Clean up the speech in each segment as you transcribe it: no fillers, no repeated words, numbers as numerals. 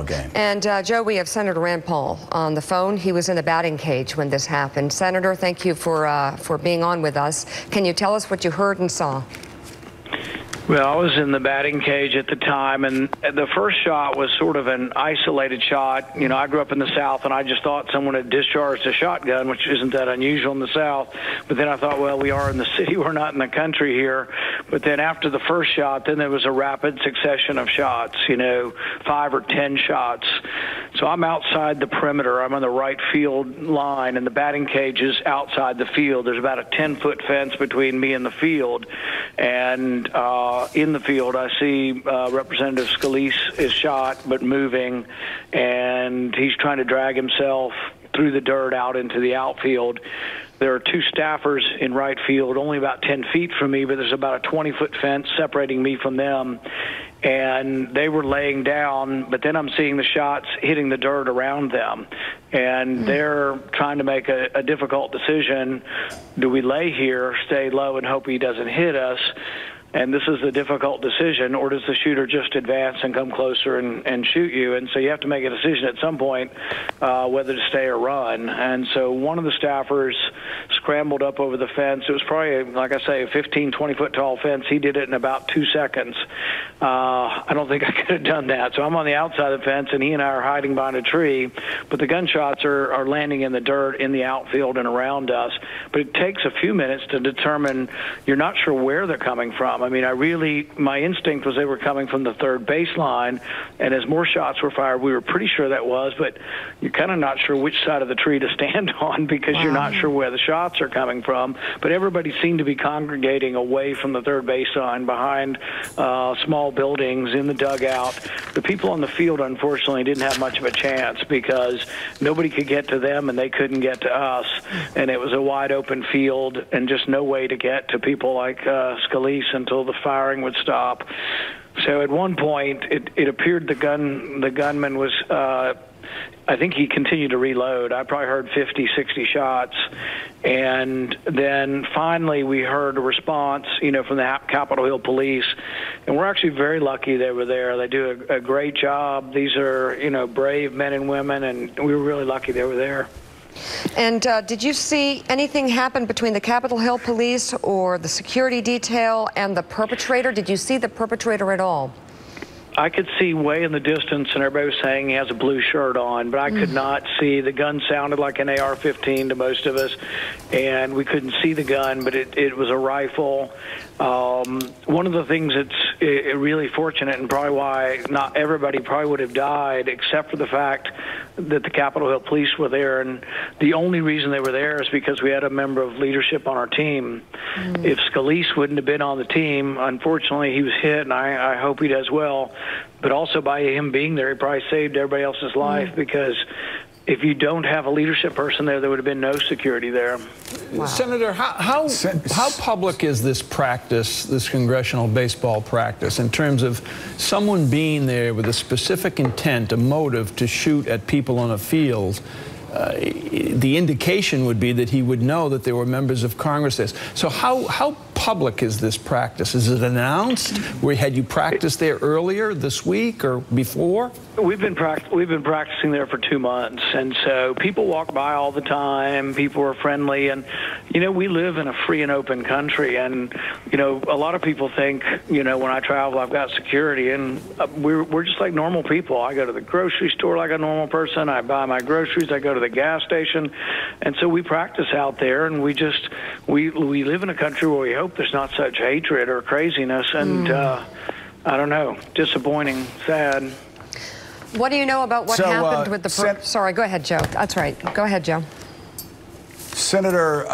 game. And Joe, we have Senator Rand Paul on the phone. He was in the batting cage when this happened. Senator, thank you for being on with us. Can you tell us what you heard and saw? Well, I was in the batting cage at the time, and the first shot was sort of an isolated shot. You know, I grew up in the South, and I just thought someone had discharged a shotgun, which isn't that unusual in the South. But then I thought, well, we are in the city. We're not in the country here. But then after the first shot, then there was a rapid succession of shots, 5 or 10 shots. So I'm outside the perimeter. I'm on the right field line, and the batting cage is outside the field. There's about a 10-foot fence between me and the field. And in the field, I see Representative Scalise is shot but moving, and he's trying to drag himself through the dirt out into the outfield. There are two staffers in right field, only about 10 feet from me, but there's about a 20-foot fence separating me from them. And they were laying down, but then I'm seeing the shots hitting the dirt around them. And they're trying to make a difficult decision. Do we lay here, stay low, and hope he doesn't hit us? And this is a difficult decision, or does the shooter just advance and come closer and shoot you? And so you have to make a decision at some point whether to stay or run. And so one of the staffers scrambled up over the fence. It was probably, like I say, a 15, 20-foot tall fence. He did it in about 2 seconds. I don't think I could have done that. So I'm on the outside of the fence, and he and I are hiding behind a tree. But the gunshots are landing in the dirt in the outfield and around us. But it takes a few minutes to determine. You're not sure where they're coming from. I mean, my instinct was they were coming from the third baseline, and as more shots were fired, we were pretty sure that was, but you're kind of not sure which side of the tree to stand on because you're not sure where the shots are coming from. But everybody seemed to be congregating away from the third baseline behind small buildings in the dugout. The people on the field, unfortunately, didn't have much of a chance because nobody could get to them and they couldn't get to us. And it was a wide open field and just no way to get to people like Scalise until the firing would stop. So at one point, it appeared the gunman was, I think he continued to reload. I probably heard 50, 60 shots. And then finally we heard a response, from the Capitol Hill Police. And we're actually very lucky they were there. They do a great job. These are, brave men and women, and we were really lucky they were there. And did you see anything happen between the Capitol Hill Police or the security detail and the perpetrator? Did you see the perpetrator at all? I could see way in the distance, and everybody was saying he has a blue shirt on, but I could not see. The gun sounded like an AR-15 to most of us, and we couldn't see the gun, but it was a rifle. One of the things that's really fortunate, and probably why not everybody probably would have died, except for the fact that the Capitol Hill Police were there, and the only reason they were there is because we had a member of leadership on our team. If Scalise wouldn't have been on the team, unfortunately he was hit, and I hope he does well. But also by him being there, he probably saved everybody else's life because if you don't have a leadership person there, there would have been no security there. Wow. Senator, how public is this practice, this congressional baseball practice, in terms of someone being there with a specific intent, a motive to shoot at people on a field? The indication would be that he would know that there were members of Congress there. So how public is this practice? Is it announced? Had you practiced there earlier this week or before? We've been practicing there for 2 months, and so people walk by all the time. People are friendly, and we live in a free and open country, and a lot of people think when I travel I've got security, and we're just like normal people. I go to the grocery store like a normal person. I buy my groceries. I go to the gas station, and so we practice out there, and we live in a country where we hope there's not such hatred or craziness, and I don't know, disappointing, sad. What do you know about what happened with the... Sorry, go ahead, Joe. That's right. Go ahead, Joe. Senator,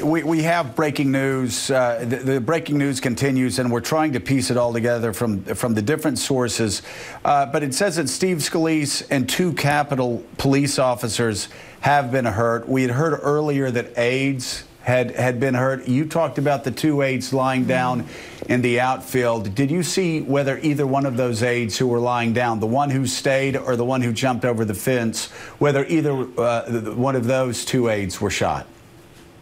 we have breaking news. The breaking news continues, and we're trying to piece it all together from the different sources. But it says that Steve Scalise and 2 Capitol Police officers have been hurt. We had heard earlier that aides had been hurt. You talked about the 2 aides lying down in the outfield. Did you see whether either one of those aides who were lying down, the one who stayed or the one who jumped over the fence, whether either one of those 2 aides were shot?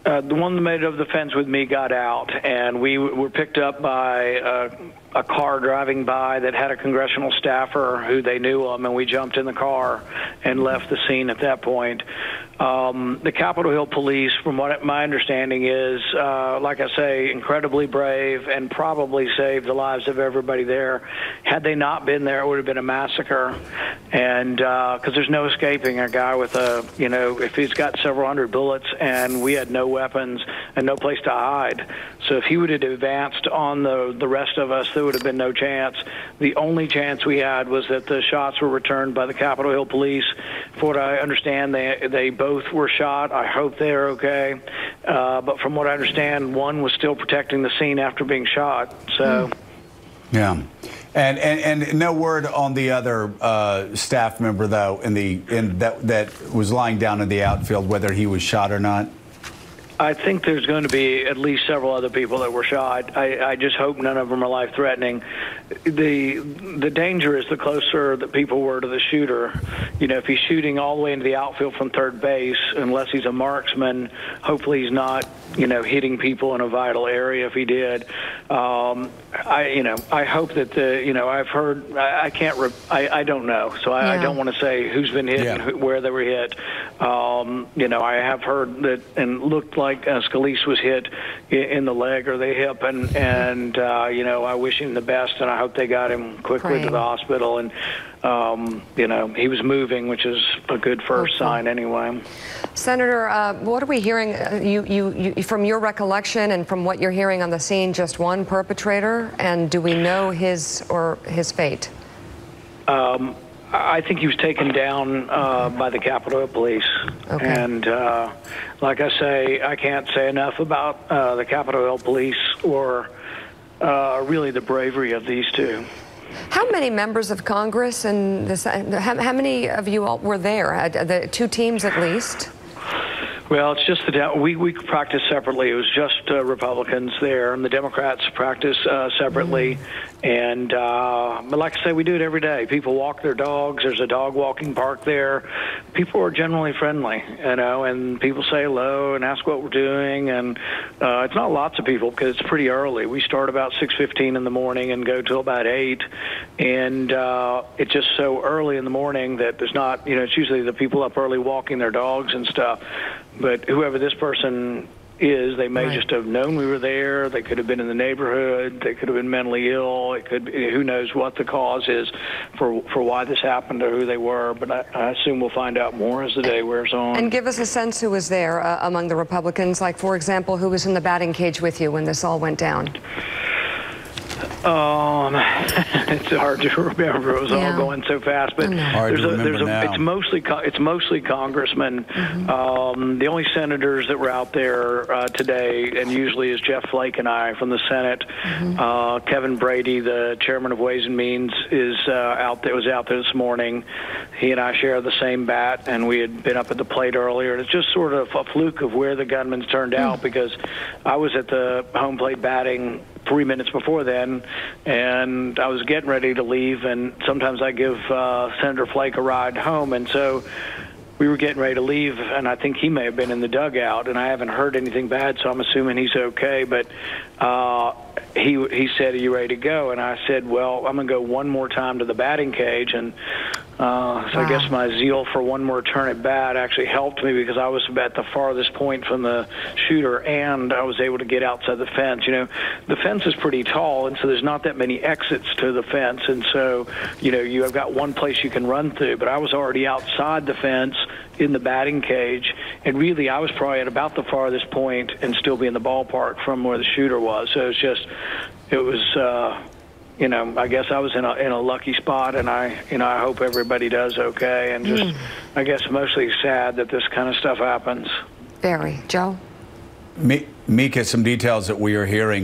The one that made it over the fence with me got out, and we were picked up by a car driving by that had a congressional staffer who they knew him, and we jumped in the car and left the scene at that point. The Capitol Hill police, from what my understanding is, like I say, incredibly brave and probably saved the lives of everybody there. Had they not been there, it would have been a massacre. And because there's no escaping a guy with a, if he's got several hundred bullets and we had no weapons and no place to hide. So if he would have advanced on the rest of us, there would have been no chance. The only chance we had was that the shots were returned by the Capitol Hill police. For what I understand, they both were shot. I hope they're okay. But from what I understand, one was still protecting the scene after being shot. So, yeah, and no word on the other staff member though that was lying down in the outfield, whether he was shot or not. I think there's going to be at least several other people that were shot. I just hope none of them are life-threatening. The danger is the closer that people were to the shooter. If he's shooting all the way into the outfield from third base, unless he's a marksman, hopefully he's not, hitting people in a vital area if he did. I hope that I've heard, I don't know. So I don't want to say who's been hit and where they were hit. I have heard that and looked like Scalise was hit in the leg or the hip, and I wish him the best, and I hope they got him quickly to the hospital. And he was moving, which is a good first sign anyway. Senator, what are we hearing? You from your recollection and from what you're hearing on the scene, just one perpetrator, and do we know his fate? I think he was taken down by the Capitol Hill Police. Okay. And like I say, I can't say enough about the Capitol Hill Police or really the bravery of these two. How many members of Congress and how many of you all were there? The two teams at least? Well, it's just that we practice separately. It was just Republicans there, and the Democrats practice separately. And but like I say, we do it every day. People walk their dogs. There's a dog walking park there. People are generally friendly, and people say hello and ask what we're doing. And it's not lots of people because it's pretty early. We start about 6:15 in the morning and go till about 8. And it's just so early in the morning that there's not, it's usually the people up early walking their dogs and stuff. But whoever this person is, they may just have known we were there. They could have been in the neighborhood. They could have been mentally ill. It could, who knows what the cause is for why this happened or who they were. But I assume we'll find out more as the day wears on. And give us a sense who was there among the Republicans. Like, for example, who was in the batting cage with you when this all went down? It's hard to remember. It was all going so fast, but it's mostly congressmen. The only senators that were out there today, and usually is Jeff Flake and I from the Senate. Kevin Brady, the chairman of Ways and Means, was out there this morning. He and I share the same bat, and we had been up at the plate earlier. And it's just sort of a fluke of where the gunman's turned out, because I was at the home plate batting 3 minutes before then, and I was getting ready to leave, and sometimes I give Senator Flake a ride home, and so we were getting ready to leave, and I think he may have been in the dugout, and I haven't heard anything bad, so I'm assuming he's okay. But he said, "Are you ready to go?" And I said, "Well, I'm going to go one more time to the batting cage." And so I guess my zeal for one more turn at bat actually helped me, because I was at the farthest point from the shooter, and I was able to get outside the fence. The fence is pretty tall, and so there's not that many exits to the fence, and so you have got one place you can run through. But I was already outside the fence in the batting cage, and really I was probably at about the farthest point and still be in the ballpark from where the shooter was. So it was I guess I was in a lucky spot, and I hope everybody does okay, and just I guess mostly sad that this kind of stuff happens. Very. Joe? Mika, some details that we are hearing.